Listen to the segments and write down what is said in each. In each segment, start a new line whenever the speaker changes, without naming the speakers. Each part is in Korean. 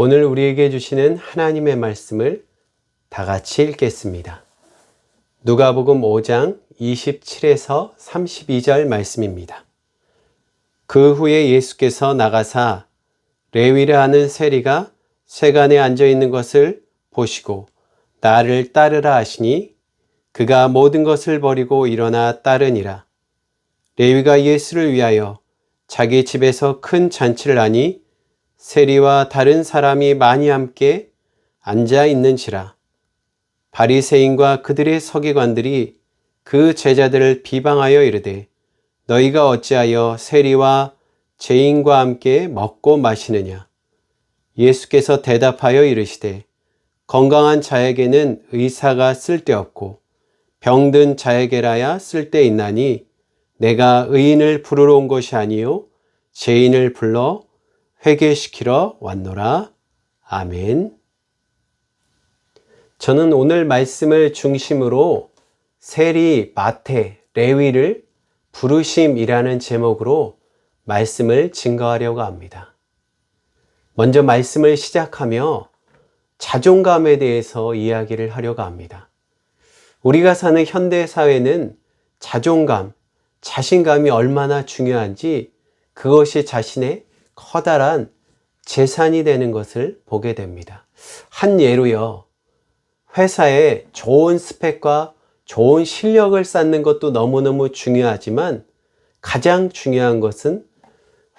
오늘 우리에게 주시는 하나님의 말씀을 다 같이 읽겠습니다. 누가복음 5장 27에서 32절 말씀입니다. 그 후에 예수께서 나가사 레위라 하는 세리가 세간에 앉아 있는 것을 보시고 나를 따르라 하시니 그가 모든 것을 버리고 일어나 따르니라. 레위가 예수를 위하여 자기 집에서 큰 잔치를 하니 세리와 다른 사람이 많이 함께 앉아 있는지라. 바리새인과 그들의 서기관들이 그 제자들을 비방하여 이르되 너희가 어찌하여 세리와 죄인과 함께 먹고 마시느냐. 예수께서 대답하여 이르시되 건강한 자에게는 의사가 쓸데없고 병든 자에게라야 쓸데있나니 내가 의인을 부르러 온 것이 아니요 죄인을 불러 회개시키러 왔노라. 아멘. 저는 오늘 말씀을 중심으로 세리, 마태, 레위를 부르심이라는 제목으로 말씀을 증거하려고 합니다. 먼저 말씀을 시작하며 자존감에 대해서 이야기를 하려고 합니다. 우리가 사는 현대 사회는 자존감, 자신감이 얼마나 중요한지 그것이 자신의 커다란 재산이 되는 것을 보게 됩니다. 한 예로요. 회사에 좋은 스펙과 좋은 실력을 쌓는 것도 너무너무 중요하지만 가장 중요한 것은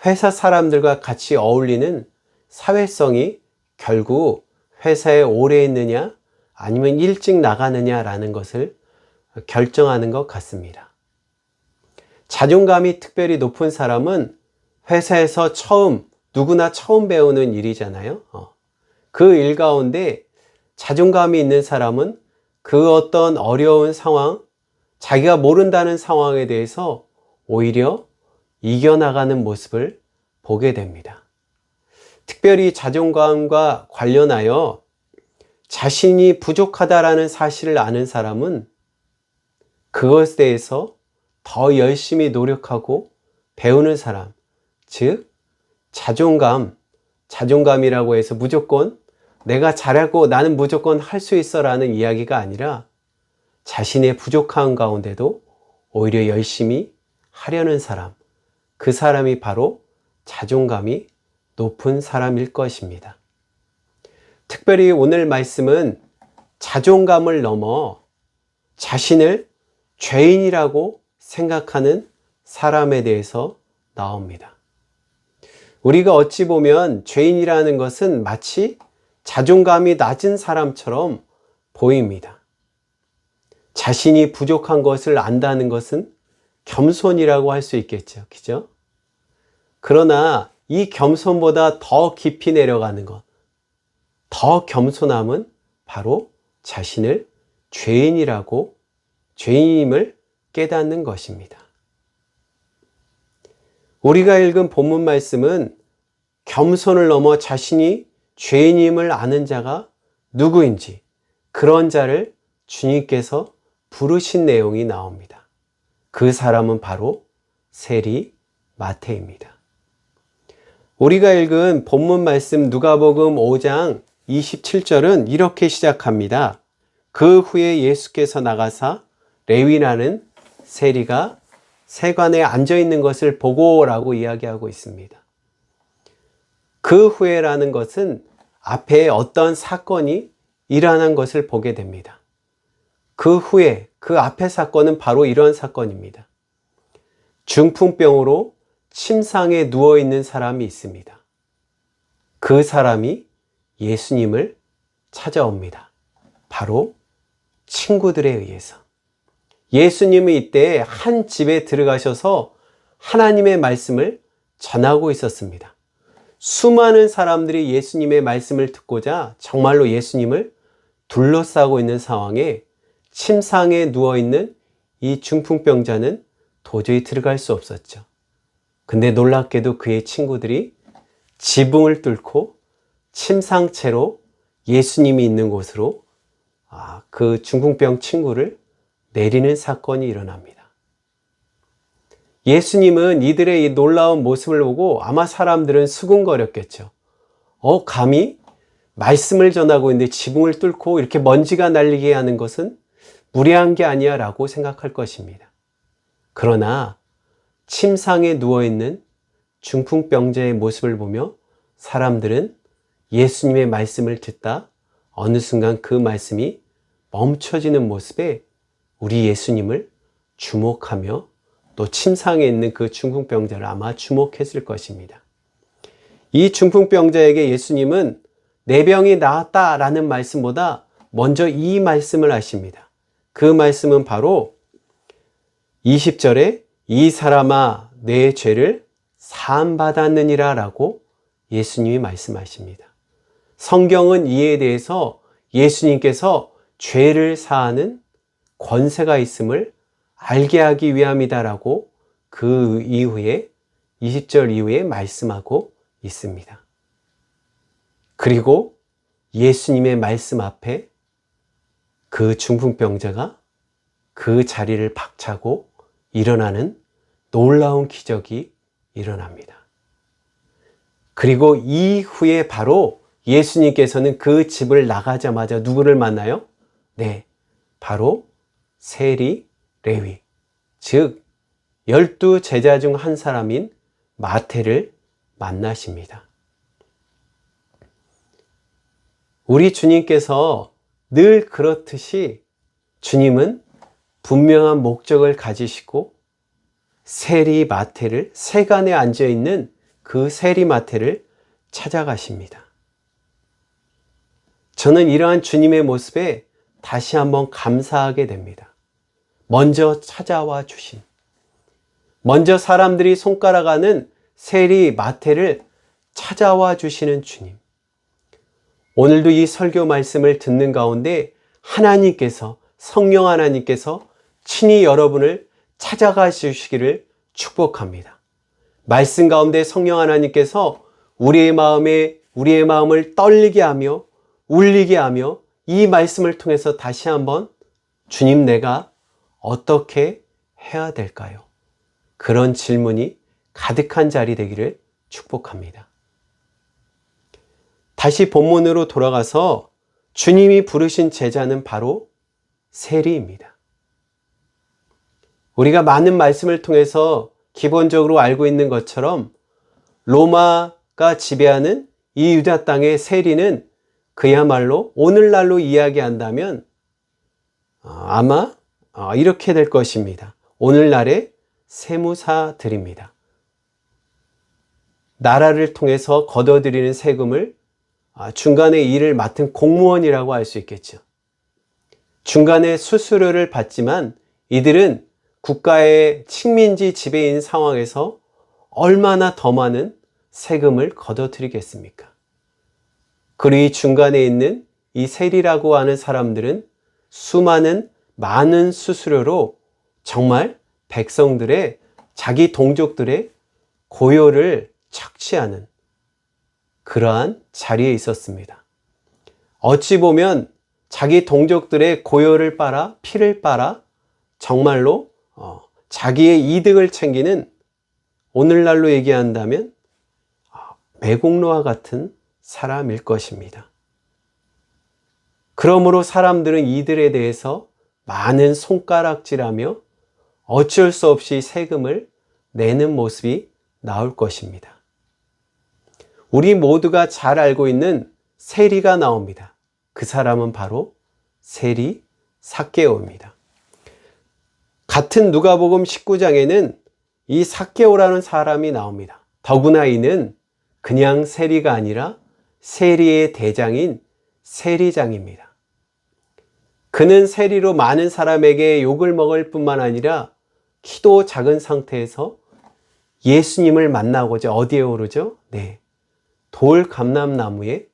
회사 사람들과 같이 어울리는 사회성이 결국 회사에 오래 있느냐 아니면 일찍 나가느냐라는 것을 결정하는 것 같습니다. 자존감이 특별히 높은 사람은 회사에서 누구나 처음 배우는 일이잖아요. 그 일 가운데 자존감이 있는 사람은 그 어떤 어려운 상황, 자기가 모른다는 상황에 대해서 오히려 이겨나가는 모습을 보게 됩니다. 특별히 자존감과 관련하여 자신이 부족하다라는 사실을 아는 사람은 그것에 대해서 더 열심히 노력하고 배우는 사람, 즉 자존감이라고 해서 무조건 내가 잘하고 나는 무조건 할 수 있어 라는 이야기가 아니라 자신의 부족한 가운데도 오히려 열심히 하려는 사람, 그 사람이 바로 자존감이 높은 사람일 것입니다. 특별히 오늘 말씀은 자존감을 넘어 자신을 죄인이라고 생각하는 사람에 대해서 나옵니다. 우리가 어찌 보면 죄인이라는 것은 마치 자존감이 낮은 사람처럼 보입니다. 자신이 부족한 것을 안다는 것은 겸손이라고 할 수 있겠죠. 그죠? 그러나 이 겸손보다 더 깊이 내려가는 것, 더 겸손함은 바로 자신을 죄인임을 깨닫는 것입니다. 우리가 읽은 본문 말씀은 겸손을 넘어 자신이 죄인임을 아는 자가 누구인지 그런 자를 주님께서 부르신 내용이 나옵니다. 그 사람은 바로 세리 마태입니다. 우리가 읽은 본문 말씀 누가복음 5장 27절은 이렇게 시작합니다. 그 후에 예수께서 나가사 레위라는 세리가 세관에 앉아 있는 것을 보고라고 이야기하고 있습니다. 그 후에라는 것은 앞에 어떤 사건이 일어난 것을 보게 됩니다. 그 후에, 그 앞의 사건은 바로 이런 사건입니다. 중풍병으로 침상에 누워있는 사람이 있습니다. 그 사람이 예수님을 찾아옵니다. 바로 친구들에 의해서. 예수님이 이때 한 집에 들어가셔서 하나님의 말씀을 전하고 있었습니다. 수많은 사람들이 예수님의 말씀을 듣고자 정말로 예수님을 둘러싸고 있는 상황에 침상에 누워있는 이 중풍병자는 도저히 들어갈 수 없었죠. 근데 놀랍게도 그의 친구들이 지붕을 뚫고 침상채로 예수님이 있는 곳으로 그 중풍병 친구를 내리는 사건이 일어납니다. 예수님은 이들의 이 놀라운 모습을 보고 아마 사람들은 수군거렸겠죠. 감히 말씀을 전하고 있는데 지붕을 뚫고 이렇게 먼지가 날리게 하는 것은 무례한 게 아니야 라고 생각할 것입니다. 그러나 침상에 누워있는 중풍병자의 모습을 보며 사람들은 예수님의 말씀을 듣다 어느 순간 그 말씀이 멈춰지는 모습에 우리 예수님을 주목하며 또 침상에 있는 그 중풍병자를 아마 주목했을 것입니다. 이 중풍병자에게 예수님은 내 병이 나았다라는 말씀보다 먼저 이 말씀을 하십니다. 그 말씀은 바로 20절에 이 사람아 내 죄를 사함받았느니라 라고 예수님이 말씀하십니다. 성경은 이에 대해서 예수님께서 죄를 사하는 권세가 있음을 알게 하기 위함이다라고 그 이후에 20절 이후에 말씀하고 있습니다. 그리고 예수님의 말씀 앞에 그 중풍병자가 그 자리를 박차고 일어나는 놀라운 기적이 일어납니다. 그리고 이후에 바로 예수님께서는 그 집을 나가자마자 누구를 만나요? 네, 바로 세리, 레위, 즉 12제자 중 한 사람인 마태를 만나십니다. 우리 주님께서 늘 그렇듯이 주님은 분명한 목적을 가지시고 세리 마태를, 세간에 앉아있는 그 세리 마태를 찾아가십니다. 저는 이러한 주님의 모습에 다시 한번 감사하게 됩니다. 먼저 찾아와 주신, 먼저 사람들이 손가락하는 세리 마태를 찾아와 주시는 주님. 오늘도 이 설교 말씀을 듣는 가운데 하나님께서, 성령 하나님께서 친히 여러분을 찾아가 주시기를 축복합니다. 말씀 가운데 성령 하나님께서 우리의 마음을 떨리게 하며 울리게 하며 이 말씀을 통해서 다시 한번 주님 내가 어떻게 해야 될까요? 그런 질문이 가득한 자리 되기를 축복합니다. 다시 본문으로 돌아가서 주님이 부르신 제자는 바로 세리입니다. 우리가 많은 말씀을 통해서 기본적으로 알고 있는 것처럼 로마가 지배하는 이 유다 땅의 세리는 그야말로 오늘날로 이야기한다면 아마 이렇게 될 것입니다. 오늘날의 세무사들입니다. 나라를 통해서 걷어들이는 세금을 중간에 일을 맡은 공무원이라고 할 수 있겠죠. 중간에 수수료를 받지만 이들은 국가의 식민지 지배인 상황에서 얼마나 더 많은 세금을 걷어들이겠습니까? 그리고 이 중간에 있는 이 세리라고 하는 사람들은 많은 수수료로 정말 백성들의, 자기 동족들의 고요를 착취하는 그러한 자리에 있었습니다. 어찌 보면 자기 동족들의 고요를 빨아, 피를 빨아 정말로 자기의 이득을 챙기는, 오늘날로 얘기한다면 매국노와 같은 사람일 것입니다. 그러므로 사람들은 이들에 대해서 많은 손가락질하며 어쩔 수 없이 세금을 내는 모습이 나올 것입니다. 우리 모두가 잘 알고 있는 세리가 나옵니다. 그 사람은 바로 세리 삭개오입니다. 같은 누가복음 19장에는 이 삭개오라는 사람이 나옵니다. 더구나 이는 그냥 세리가 아니라 세리의 대장인 세리장입니다. 그는 세리로 많은 사람에게 욕을 먹을 뿐만 아니라 키도 작은 상태에서 예수님을 만나고자 어디에 오르죠? 네, 돌 감람나무에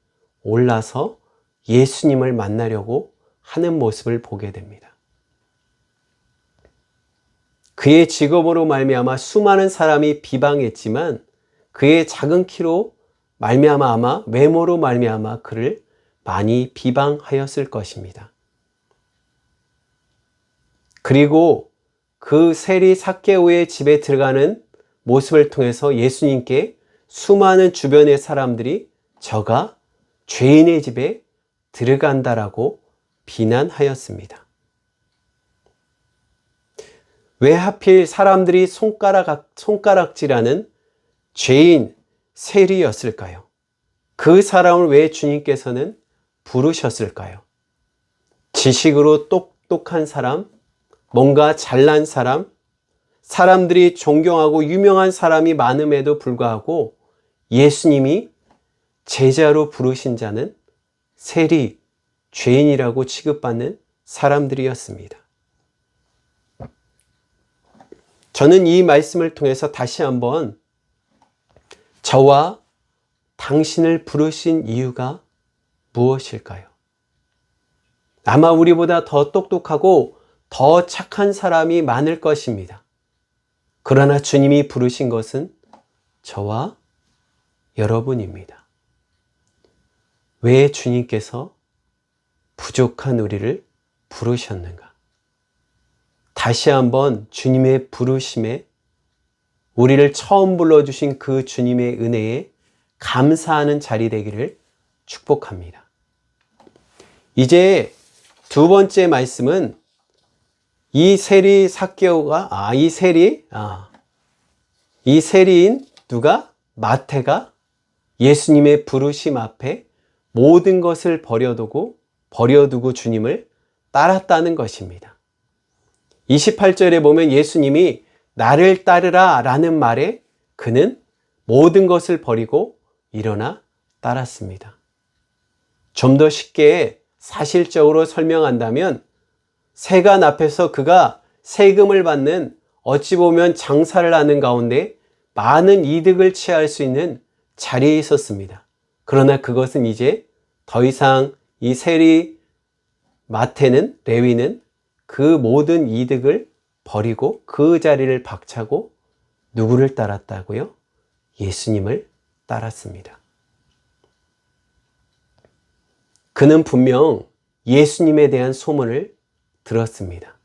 올라서 예수님을 만나려고 하는 모습을 보게 됩니다. 그의 직업으로 말미암아 수많은 사람이 비방했지만 그의 작은 키로 말미암아 아마 외모로 말미암아 그를 많이 비방하였을 것입니다. 그리고 그 세리 삭개오의 집에 들어가는 모습을 통해서 예수님께 수많은 주변의 사람들이 저가 죄인의 집에 들어간다라고 비난하였습니다. 왜 하필 사람들이 손가락질하는 죄인 세리였을까요? 그 사람을 왜 주님께서는 부르셨을까요? 지식으로 똑똑한 사람, 뭔가 잘난 사람, 사람들이 존경하고 유명한 사람이 많음에도 불구하고 예수님이 제자로 부르신 자는 세리, 죄인이라고 취급받는 사람들이었습니다. 저는 이 말씀을 통해서 다시 한번 저와 당신을 부르신 이유가 무엇일까요? 아마 우리보다 더 똑똑하고 더 착한 사람이 많을 것입니다. 그러나 주님이 부르신 것은 저와 여러분입니다. 왜 주님께서 부족한 우리를 부르셨는가? 다시 한번 주님의 부르심에 우리를 처음 불러주신 그 주님의 은혜에 감사하는 자리 되기를 축복합니다. 이제 두 번째 말씀은 이 세리인 누가? 마태가 예수님의 부르심 앞에 모든 것을 버려두고 주님을 따랐다는 것입니다. 28절에 보면 예수님이 나를 따르라 라는 말에 그는 모든 것을 버리고 일어나 따랐습니다. 좀 더 쉽게 사실적으로 설명한다면 세관 앞에서 그가 세금을 받는 어찌 보면 장사를 하는 가운데 많은 이득을 취할 수 있는 자리에 있었습니다. 그러나 그것은 이제 더 이상 이 세리 마태는, 레위는 그 모든 이득을 버리고 그 자리를 박차고 누구를 따랐다고요? 예수님을 따랐습니다. 그는 분명 예수님에 대한 소문을 들었습니다.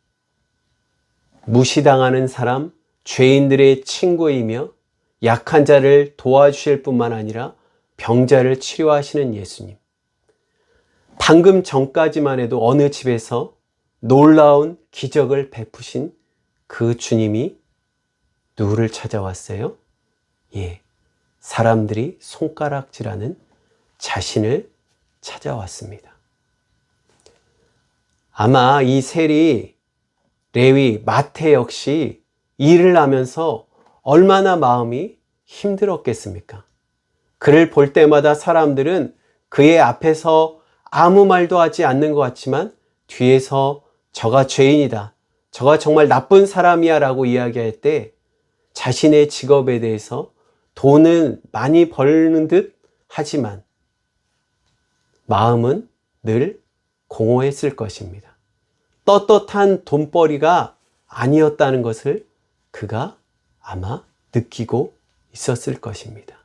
무시당하는 사람, 죄인들의 친구이며 약한 자를 도와주실 뿐만 아니라 병자를 치료하시는 예수님. 방금 전까지만 해도 어느 집에서 놀라운 기적을 베푸신 그 주님이 누구를 찾아왔어요? 사람들이 손가락질하는 자신을 찾아왔습니다. 아마 이 세리, 레위, 마태 역시 일을 하면서 얼마나 마음이 힘들었겠습니까? 그를 볼 때마다 사람들은 그의 앞에서 아무 말도 하지 않는 것 같지만 뒤에서 저가 죄인이다, 저가 정말 나쁜 사람이야 라고 이야기할 때 자신의 직업에 대해서 돈은 많이 벌는 듯 하지만 마음은 늘 공허했을 것입니다. 떳떳한 돈벌이가 아니었다는 것을 그가 아마 느끼고 있었을 것입니다.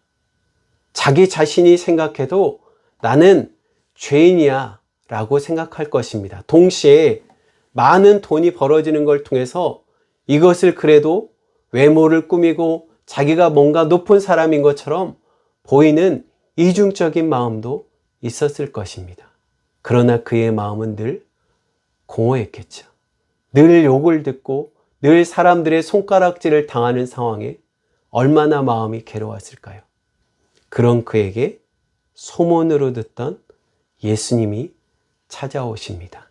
자기 자신이 생각해도 나는 죄인이야 라고 생각할 것입니다. 동시에 많은 돈이 벌어지는 걸 통해서 이것을 그래도 외모를 꾸미고 자기가 뭔가 높은 사람인 것처럼 보이는 이중적인 마음도 있었을 것입니다. 그러나 그의 마음은 늘 공허했겠죠. 늘 욕을 듣고 늘 사람들의 손가락질을 당하는 상황에 얼마나 마음이 괴로웠을까요? 그런 그에게 소문으로 듣던 예수님이 찾아오십니다.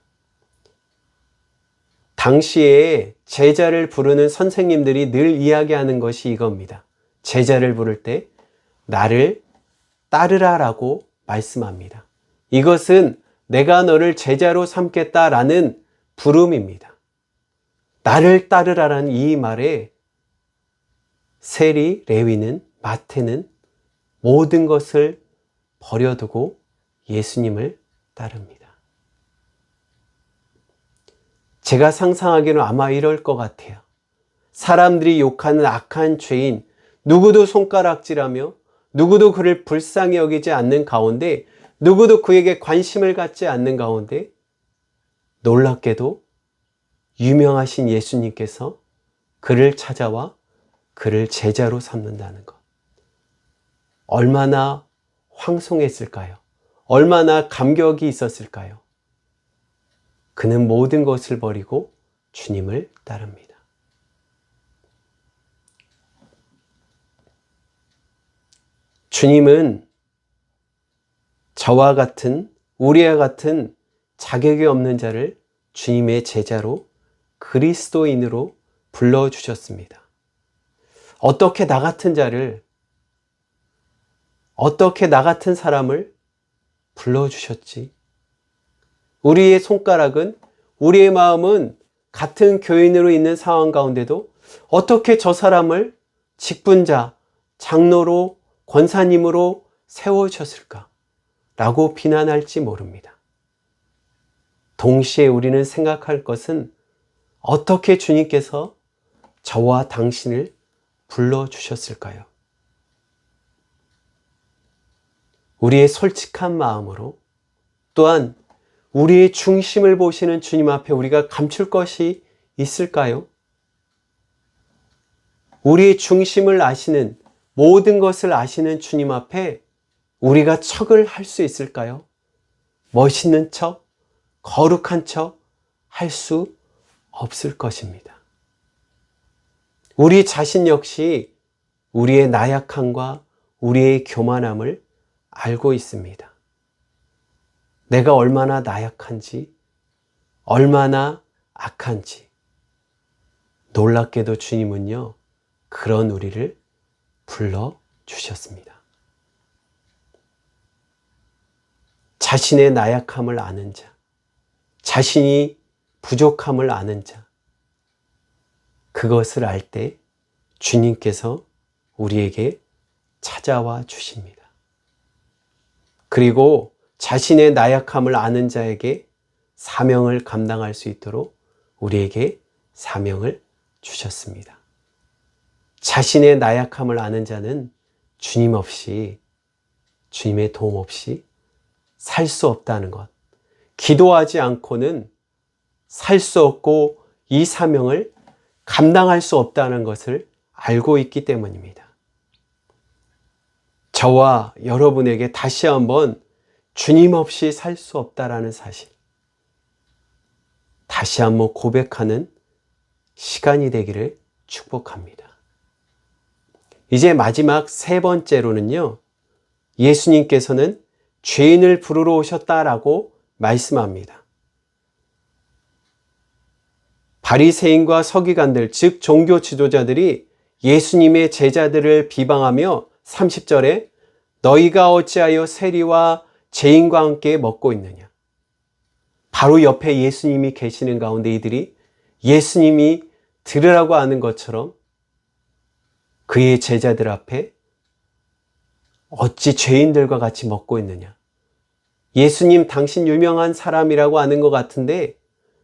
당시에 제자를 부르는 선생님들이 늘 이야기하는 것이 이겁니다. 제자를 부를 때 나를 따르라 라고 말씀합니다. 이것은 내가 너를 제자로 삼겠다라는 부름입니다. 나를 따르라라는 이 말에 세리, 레위는, 마태는 모든 것을 버려두고 예수님을 따릅니다. 제가 상상하기로는 아마 이럴 것 같아요. 사람들이 욕하는 악한 죄인, 누구도 손가락질하며 누구도 그를 불쌍히 여기지 않는 가운데, 누구도 그에게 관심을 갖지 않는 가운데 놀랍게도 유명하신 예수님께서 그를 찾아와 그를 제자로 삼는다는 것. 얼마나 황송했을까요? 얼마나 감격이 있었을까요? 그는 모든 것을 버리고 주님을 따릅니다. 주님은 저와 같은, 우리와 같은 자격이 없는 자를 주님의 제자로, 그리스도인으로 불러주셨습니다. 어떻게 나 같은 자를, 어떻게 나 같은 사람을 불러주셨지? 우리의 손가락은, 우리의 마음은 같은 교인으로 있는 상황 가운데도 어떻게 저 사람을 직분자, 장로로, 권사님으로 세워주셨을까? 라고 비난할지 모릅니다. 동시에 우리는 생각할 것은 어떻게 주님께서 저와 당신을 불러주셨을까요? 우리의 솔직한 마음으로, 또한 우리의 중심을 보시는 주님 앞에 우리가 감출 것이 있을까요? 우리의 중심을 아시는, 모든 것을 아시는 주님 앞에 우리가 척을 할 수 있을까요? 멋있는 척, 거룩한 척 할 수 없을 것입니다. 우리 자신 역시 우리의 나약함과 우리의 교만함을 알고 있습니다. 내가 얼마나 나약한지, 얼마나 악한지. 놀랍게도 주님은요, 그런 우리를 불러주셨습니다. 자신의 나약함을 아는 자, 자신이 부족함을 아는 자, 그것을 알 때 주님께서 우리에게 찾아와 주십니다. 그리고 자신의 나약함을 아는 자에게 사명을 감당할 수 있도록 우리에게 사명을 주셨습니다. 자신의 나약함을 아는 자는 주님 없이, 주님의 도움 없이 살 수 없다는 것, 기도하지 않고는 살 수 없고 이 사명을 감당할 수 없다는 것을 알고 있기 때문입니다. 저와 여러분에게 다시 한번 주님 없이 살 수 없다라는 사실, 다시 한번 고백하는 시간이 되기를 축복합니다. 이제 마지막 세 번째로는요, 예수님께서는 죄인을 부르러 오셨다라고 말씀합니다. 바리새인과 서기관들, 즉 종교 지도자들이 예수님의 제자들을 비방하며 30절에 너희가 어찌하여 세리와 죄인과 함께 먹고 있느냐. 바로 옆에 예수님이 계시는 가운데 이들이 예수님이 들으라고 하는 것처럼 그의 제자들 앞에 어찌 죄인들과 같이 먹고 있느냐. 예수님 당신 유명한 사람이라고 아는 것 같은데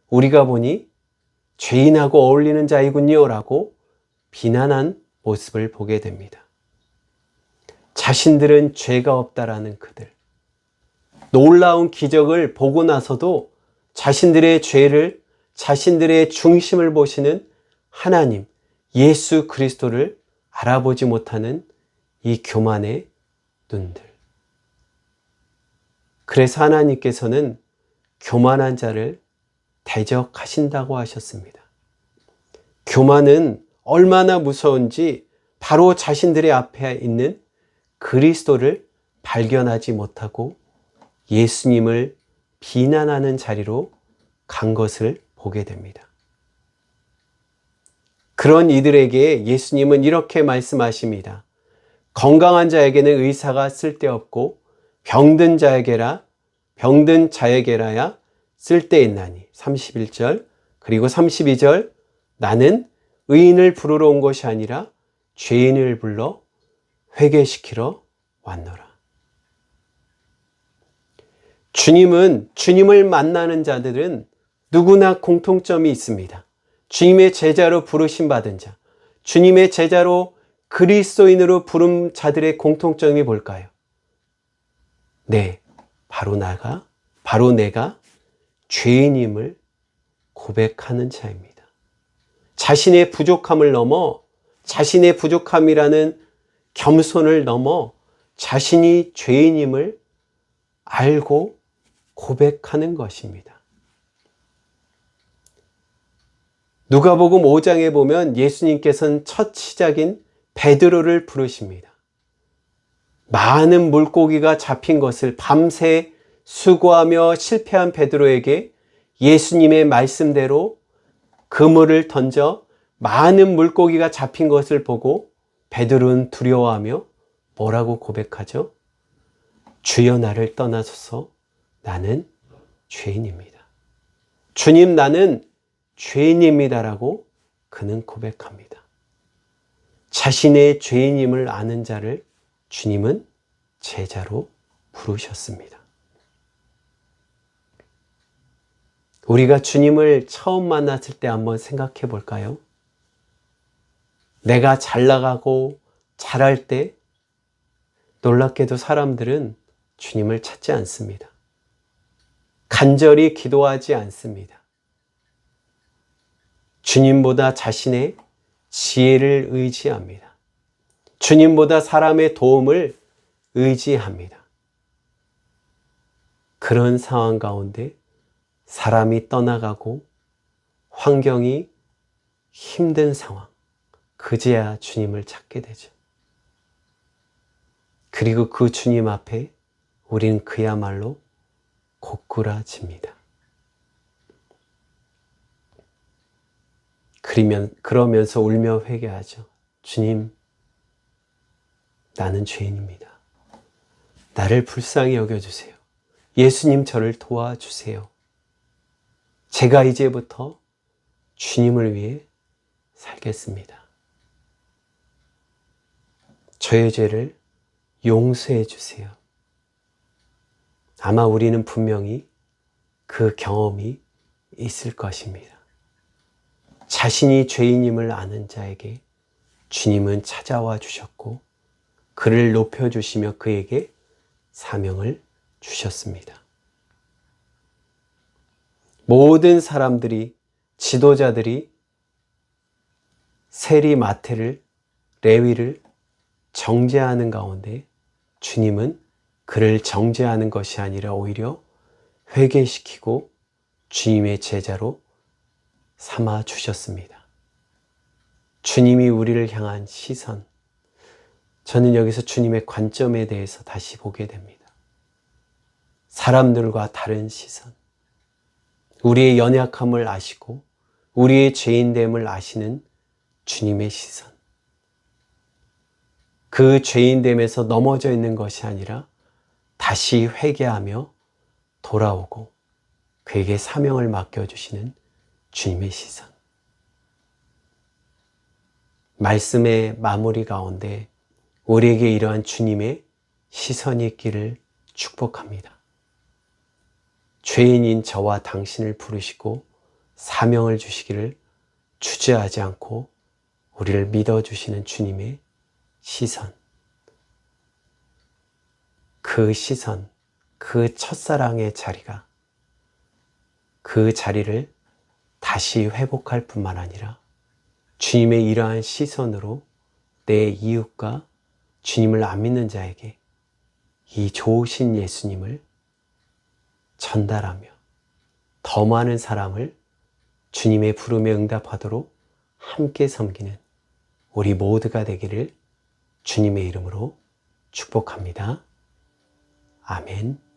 우리가 보니 죄인하고 어울리는 자이군요 라고 비난한 모습을 보게 됩니다. 자신들은 죄가 없다라는 그들, 놀라운 기적을 보고 나서도 자신들의 죄를, 자신들의 중심을 보시는 하나님, 예수 그리스도를 알아보지 못하는 이 교만의 눈들. 그래서 하나님께서는 교만한 자를 대적하신다고 하셨습니다. 교만은 얼마나 무서운지 바로 자신들의 앞에 있는 그리스도를 발견하지 못하고 예수님을 비난하는 자리로 간 것을 보게 됩니다. 그런 이들에게 예수님은 이렇게 말씀하십니다. 건강한 자에게는 의사가 쓸데없고 병든 자에게라야 쓸데있나니. 31절 그리고 32절 나는 의인을 부르러 온 것이 아니라 죄인을 불러 회개시키러 왔노라. 주님을 만나는 자들은 누구나 공통점이 있습니다. 주님의 제자로 부르심 받은 자, 주님의 제자로 그리스도인으로 부른 자들의 공통점이 뭘까요? 네, 바로 내가 죄인임을 고백하는 자입니다. 자신의 부족함을 넘어, 자신의 부족함이라는 겸손을 넘어 자신이 죄인임을 알고 고백하는 것입니다. 누가복음 5장에 보면 예수님께서는 첫 시작인 베드로를 부르십니다. 많은 물고기가 잡힌 것을 밤새 수고하며 실패한 베드로에게 예수님의 말씀대로 그물을 던져 많은 물고기가 잡힌 것을 보고 베드로는 두려워하며 뭐라고 고백하죠? 주여 나를 떠나소서 나는 죄인입니다. 주님 나는 죄인입니다라고 그는 고백합니다. 자신의 죄인임을 아는 자를 주님은 제자로 부르셨습니다. 우리가 주님을 처음 만났을 때 한번 생각해 볼까요? 내가 잘 나가고 잘할 때 놀랍게도 사람들은 주님을 찾지 않습니다. 간절히 기도하지 않습니다. 주님보다 자신의 지혜를 의지합니다. 주님보다 사람의 도움을 의지합니다. 그런 상황 가운데 사람이 떠나가고 환경이 힘든 상황, 그제야 주님을 찾게 되죠. 그리고 그 주님 앞에 우린 그야말로 고꾸라집니다. 그러면서 울며 회개하죠. 주님, 나는 죄인입니다. 나를 불쌍히 여겨주세요. 예수님 저를 도와주세요. 제가 이제부터 주님을 위해 살겠습니다. 저의 죄를 용서해 주세요. 아마 우리는 분명히 그 경험이 있을 것입니다. 자신이 죄인임을 아는 자에게 주님은 찾아와 주셨고 그를 높여주시며 그에게 사명을 주셨습니다. 모든 사람들이, 지도자들이 세리 마태를, 레위를 정죄하는 가운데 주님은 그를 정죄하는 것이 아니라 오히려 회개시키고 주님의 제자로 삼아 주셨습니다. 주님이 우리를 향한 시선, 저는 여기서 주님의 관점에 대해서 다시 보게 됩니다. 사람들과 다른 시선, 우리의 연약함을 아시고 우리의 죄인됨을 아시는 주님의 시선, 그 죄인됨에서 넘어져 있는 것이 아니라 다시 회개하며 돌아오고 그에게 사명을 맡겨주시는 주님의 시선. 말씀의 마무리 가운데 우리에게 이러한 주님의 시선이 있기를 축복합니다. 죄인인 저와 당신을 부르시고 사명을 주시기를 주저하지 않고 우리를 믿어주시는 주님의 시선. 그 시선, 그 첫사랑의 자리가 그 자리를 다시 회복할 뿐만 아니라 주님의 이러한 시선으로 내 이웃과 주님을 안 믿는 자에게 이 좋으신 예수님을 전달하며 더 많은 사람을 주님의 부름에 응답하도록 함께 섬기는 우리 모두가 되기를 주님의 이름으로 축복합니다. 아멘.